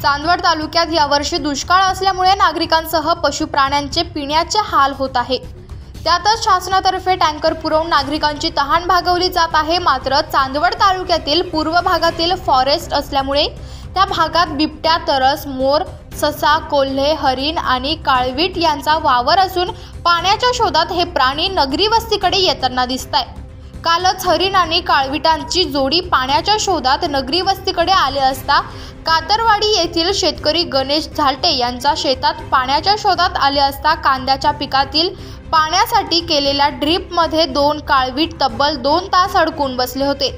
चांदवड तालुक्यात यावर्षी दुष्काळ असल्यामुळे नागरिकांसह पशुप्राण्यांचे पिण्याचे हाल होत आहे। त्यातच शासनातर्फे टँकर पुरवून नागरिकांची तहान भागवली जात आहे। मात्र चांदवड तालुक्यातील पूर्व भागातील फॉरेस्ट असल्यामुळे त्या भागात बिबट्या, तरस, मोर, ससा, कोल्हे, हरिण आणि काळवीट यांचा वावर असून पाण्याच्या शोधात हे प्राणी नगरी वस्तीकडे येताना दिसताय। कालच हरिण आणि काळविटांची जोडी पाण्याच्या शोधात नगरी वस्तीकडे आले असता कातरवाडी येथील शेतकरी गणेश झालटे यांच्या शेतात पाण्याच्या शोधात आले असता कांद्याच्या पिकातील पाण्यासाठी केलेल्या ड्रीपमध्ये 2 काळवीट तब्बल 2 तास अडकून बसले होते।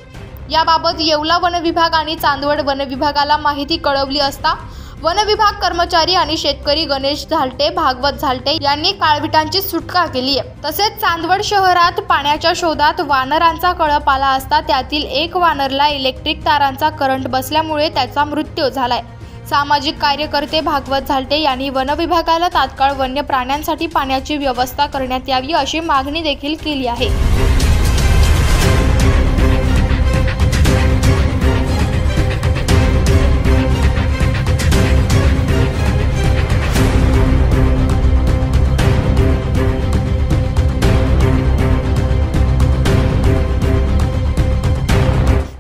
याबाबत येवला वन विभाग आणि चांदवड वन विभागाला माहिती कळवली असता वन विभाग कर्मचारी आणि शेतकरी गणेश झालटे, भागवत झालटे यांनी काळविटांची सुटका केली आहे। तसेच चांदवड शहरात पाण्याच्या शोधात वानरांचा कळप आला असता त्यातील एक वानरला इलेक्ट्रिक तारांचा करंट बसल्यामुळे त्याचा मृत्यू झालाय। सामाजिक कार्यकर्ते भागवत झालटे यांनी वन विभागाला तात्काळ वन्य प्राण्यांसाठी पाण्याची व्यवस्था करण्यात यावी अशी मागणी देखील केली आहे।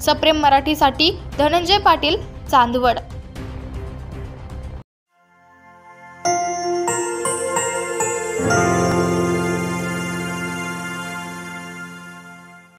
सप्रेम मराठीसाठी धनंजय पाटील, चांदवड।